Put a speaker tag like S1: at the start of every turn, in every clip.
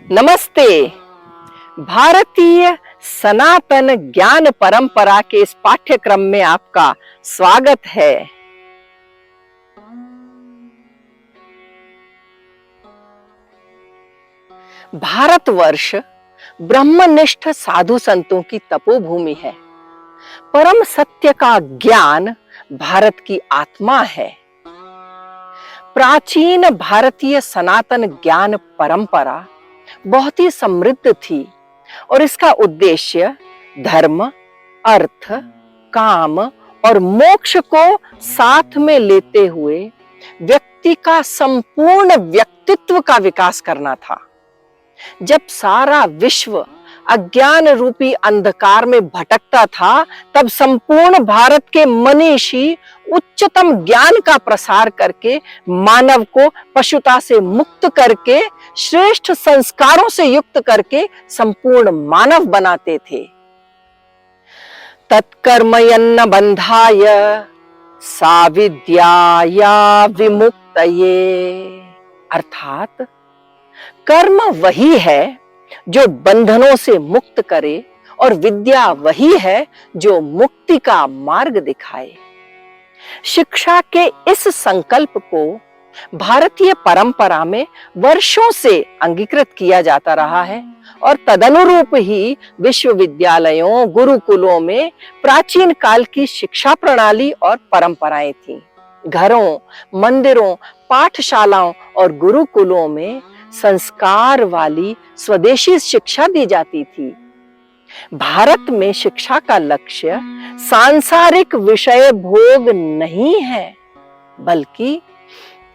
S1: नमस्ते। भारतीय सनातन ज्ञान परंपरा के इस पाठ्यक्रम में आपका स्वागत है। भारतवर्ष ब्रह्मनिष्ठ साधु संतों की तपोभूमि है। परम सत्य का ज्ञान भारत की आत्मा है। प्राचीन भारतीय सनातन ज्ञान परंपरा बहुत ही समृद्ध थी और इसका उद्देश्य धर्म, अर्थ, काम और मोक्ष को साथ में लेते हुए व्यक्ति का संपूर्ण व्यक्तित्व का विकास करना था। जब सारा विश्व अज्ञान रूपी अंधकार में भटकता था, तब संपूर्ण भारत के मनीषी उच्चतम ज्ञान का प्रसार करके मानव को पशुता से मुक्त करके श्रेष्ठ संस्कारों से युक्त करके संपूर्ण मानव बनाते थे। तत्कर्मयन्न बंधाय साविद्याया विमुक्तये, अर्थात कर्म वही है जो बंधनों से मुक्त करे और विद्या वही है जो मुक्ति का मार्ग दिखाए। शिक्षा के इस संकल्प को भारतीय परंपरा में वर्षों से अंगीकृत किया जाता रहा है और तदनुरूप ही विश्वविद्यालयों, गुरुकुलों में प्राचीन काल की शिक्षा प्रणाली और परंपराएं थीं। घरों, मंदिरों, पाठशालाओं और गुरुकुलों में संस्कार वाली स्वदेशी शिक्षा दी जाती थी। भारत में शिक्षा का लक्ष्य सांसारिक विषय भोग नहीं है, बल्कि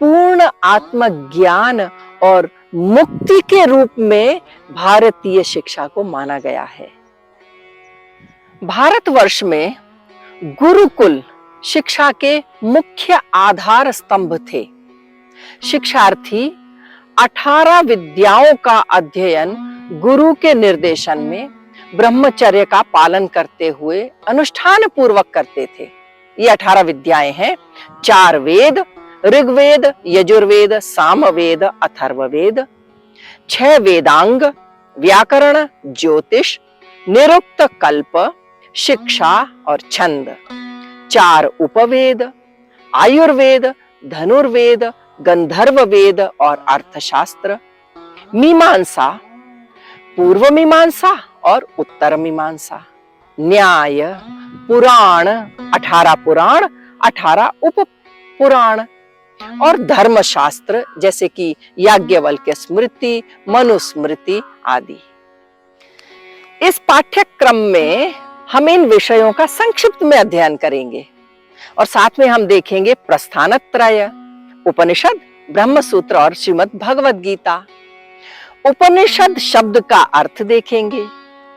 S1: पूर्ण आत्मज्ञान और मुक्ति के रूप में भारतीय शिक्षा को माना गया है। भारतवर्ष में गुरुकुल शिक्षा के मुख्य आधार स्तंभ थे। शिक्षार्थी 18 विद्याओं का अध्ययन गुरु के निर्देशन में ब्रह्मचर्य का पालन करते हुए अनुष्ठान पूर्वक करते थे। ये 18 विद्याएं हैं: 4 वेद, ऋग्वेद, यजुर्वेद, सामवेद, अथर्ववेद, 6 वेदांग, व्याकरण, ज्योतिष, निरुक्त कल्प, शिक्षा और छंद, 4 उपवेद, आयुर्वेद, धनुर्वेद, गंधर्व वेद और अर्थशास्त्र, मीमांसा, पूर्व मीमांसा और उत्तर मीमांसा, न्याय, पुराण, 18 पुराण, 18 उप पुराण और धर्मशास्त्र जैसे कि याज्ञवल्क्य स्मृति, मनुस्मृति आदि। इस पाठ्यक्रम में हम इन विषयों का संक्षिप्त में अध्ययन करेंगे और साथ में हम देखेंगे प्रस्थानत्रय, उपनिषद, ब्रह्मसूत्र और श्रीमद् भगवद गीता। उपनिषद शब्द का अर्थ देखेंगे।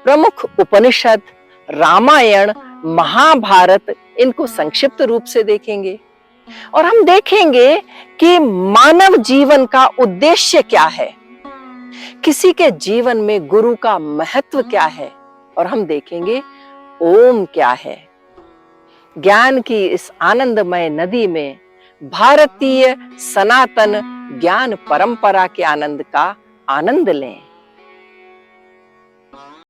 S1: प्रमुख उपनिषद रामायण, महाभारत, इनको संक्षिप्त रूप से देखेंगे और हम देखेंगे कि मानव जीवन का उद्देश्य क्या है, किसी के जीवन में गुरु का महत्व क्या है और हम देखेंगे ओम क्या है। ज्ञान की इस आनंदमय नदी में भारतीय सनातन ज्ञान परंपरा के आनंद का आनंद लें।